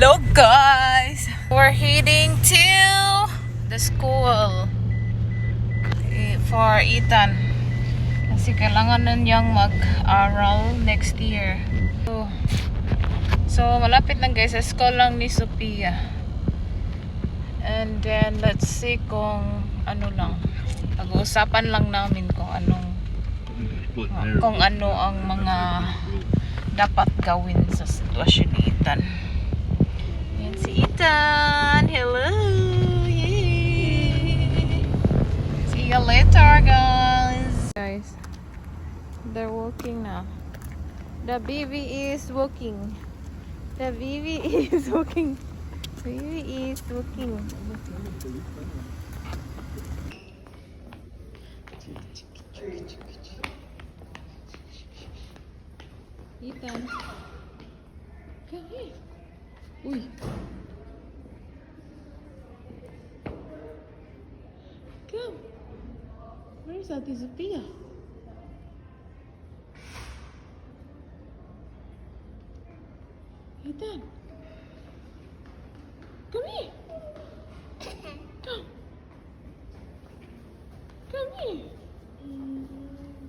Hello guys! We're heading to the school for Ethan. Kasi kailangan na niyang mag-aral next year. So malapit lang guys sa school lang ni Sophia. And then let's see kung ano lang. Pag-uusapan lang namin kung ano ang mga dapat gawin sa sitwasyon ni Ethan. Yan si Ethan. Hello. Yay. See you later guys. Guys, they're walking now. The baby is walking. The baby is walking. The baby is walking. Ethan. Come here. Uy. Come. Where's Ate Sophia? Ethan. Come here. Come. Come here.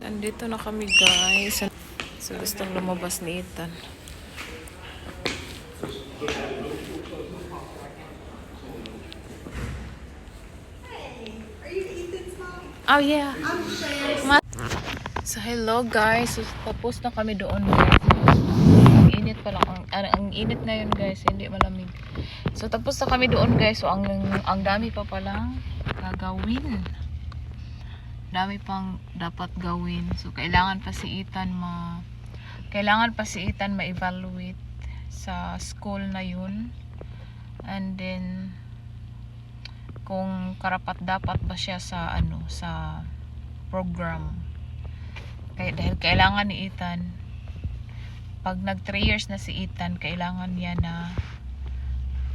Nandito na kami guys. So gustong lumabas ni Ethan. Oh yeah. So hello guys. So, tapos na kami doon guys. Ang init pa lang. Ang init ngayon guys. Hindi malamig. So tapos na kami doon guys. So ang dami pa palang gagawin. Dami pang dapat gawin. So kailangan pa si Ethan ma-evaluate sa school na yun. And then kung karapat-dapat ba siya sa sa program. Dahil kailangan ni Ethan, pag nag 3 years na si Ethan, kailangan niya na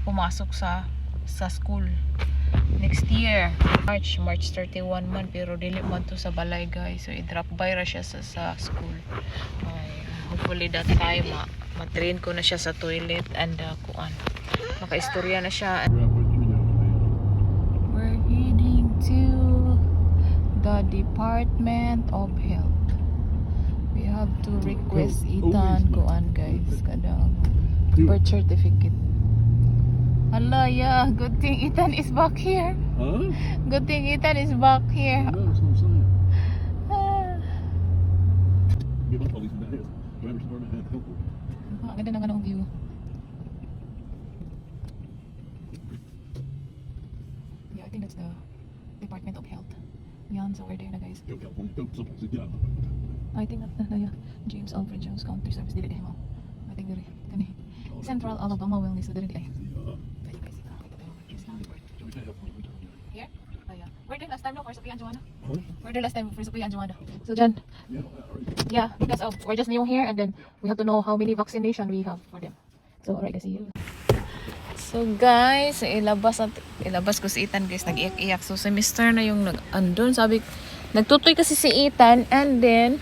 pumasok sa school next year. March 31 man, pero dili man to sa balay guys. So i-drop by ra siya sa school. Hopefully that time ma-train ko na siya sa toilet and maka-istorya na siya. We're heading to the Department of Health. We have to request Ethan guys kadang birth certificate. Hala, yeah. Good thing Ethan is back here. Huh? Good thing Ethan is back here. I know, that's what I'm saying. Give up all these bad hits. Drivers starting to have help with it. Ang ganda ng view. Yeah, I think that's the Department of Health. Yan, so we're there na guys. Go California, go someplace to get out. I think that's the James Alfred Jones County Service. Dili mo. I think dili. Kani. Central Alabama Wellness. Dili ay. Here? Oh yeah. We're there last time no for Sophia and Joanna. Huh? We're there last time for Sophia and Joanna. So Jan. Yeah, because we're just new here and then we have to know how many vaccination we have for them. So alright, see you. So guys, ilabas ko si Ethan guys, nag-iyak-iyak. So semester na yung andun, sabi, nagtutoy kasi si Ethan and then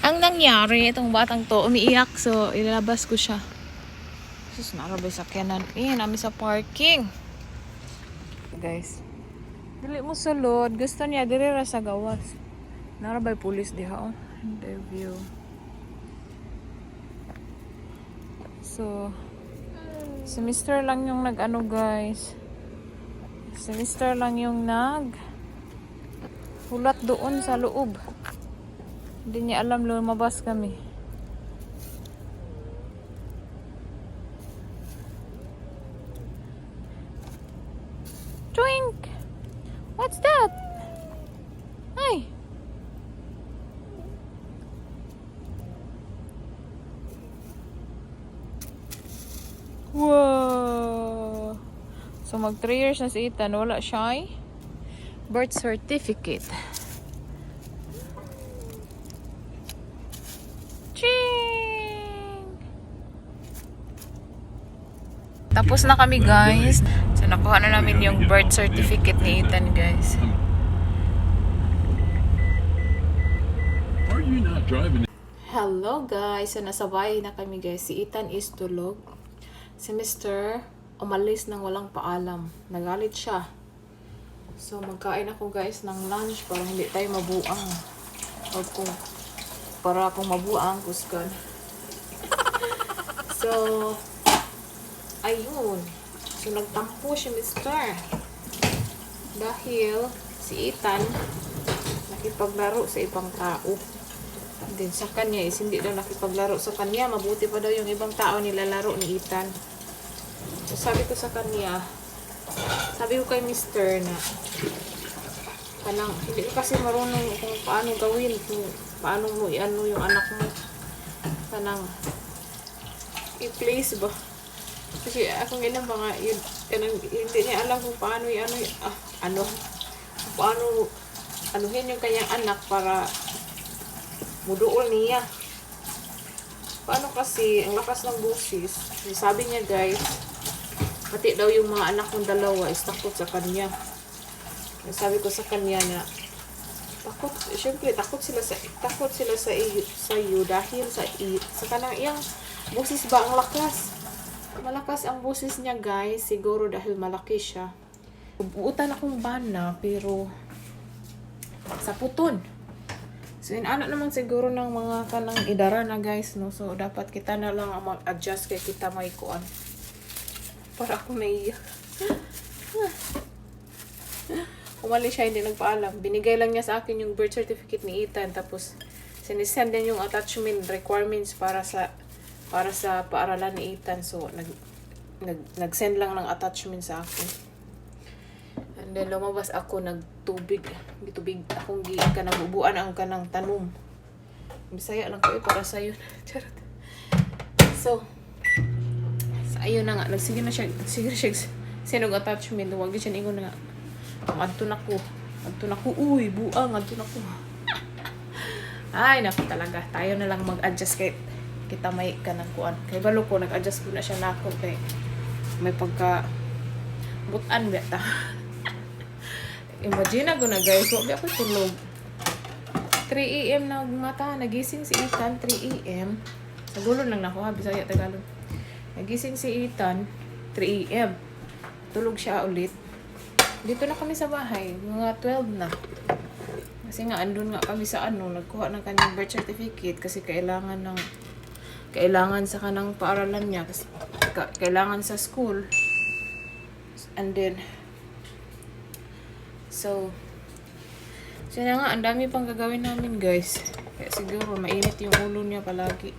ang nangyari, itong batang to umiiyak, so ilabas ko siya. Sus, narabay sa kanan. Namin sa parking. Guys, dili mo sulod, gusto niya diri ra sa gawas. Narabay pulis diha interview. So semester lang yung guys. Semester lang yung hulat doon sa loob. Hindi niya alam lumabas kami. Twink! What's that? Hi! Wow! So mag 3 years na si Ethan, wala siya birth certificate. Ching! Tapos na kami guys. So nakuha na namin yung birth certificate ni Ethan guys. Are you not driving? Hello guys, so nasa bahay na kami guys. Si Ethan is tulog. Si Mr. umalis nang walang paalam. Nagalit siya. So, magkain ako guys ng lunch para hindi tayo mabuang. O kung para akong mabuang, kusgan. So, ayun. So, nagtampo si Mr. Dahil si Ethan nakipaglaro sa ibang tao. And then sa kanya is hindi daw nakipaglaro sa kanya. Mabuti pa daw yung ibang tao nilalaro ni Ethan. So, sabi ko sa kanya, sabi ko kay Mr. na kanang, hindi ko kasi marunong kung paano gawin, kung paano mo i-ano yung anak mo. Kanang, i-place ba? Kasi akong ina mga, yun, kanang, hindi niya alam kung paano i-ano, kung paano, anuhin yung kanyang anak para muduol niya. Paano kasi, ang lakas ng busis, sabi niya guys, pati daw yung mga anak kong dalawa is takot sa kanya. Sabi ko sa kanya na takot, syempre takot sila sa iyo dahil sa kanang iyang busis ba ang lakas. Malakas ang busis niya guys, siguro dahil malaki siya. Ubuutan akong bana pero sa puton. So inaano naman siguro ng mga kanang idara na guys, no. So dapat kita na lang ang mag-adjust kay kita may kuan. Para ako naiyak. Umalis siya, hindi nagpaalam. Binigay lang niya sa akin yung birth certificate ni Ethan. Tapos, sinisend din yung attachment requirements para sa paaralan ni Ethan. So, nag-send lang ng attachment sa akin. And then, lumabas ako, nagtubig. Bitubig akong nabubuan ang kanang tanom. Bisaya lang ko para sa'yo. Charot. So, ayun na nga, sige na siya, sinog attachment, huwag din siya ingon na nga, adto na ko, uy, buang, adto na ko. Ay, naku talaga, tayo na lang mag-adjust kay kita may kanang kuan. Kay balo ko, nag-adjust ko na siya na ako, kay may pagka, butan, beta. Imagine ako na guys, huwag ako tulog. 3 AM na mata, nagising si Ethan, 3 AM. Sa gulo lang na ako, ha, Bisaya, Tagalog. Nagising si Ethan, 3 AM. Tulog siya ulit. Dito na kami sa bahay, mga 12 na. Kasi nga, andun nga kami sa nagkuha ng kanyang birth certificate kasi kailangan sa kanang paaralan niya. Kasi kailangan sa school. And then, so yun na nga, ang dami pang gagawin namin guys. Kaya siguro, mainit yung ulo niya palagi.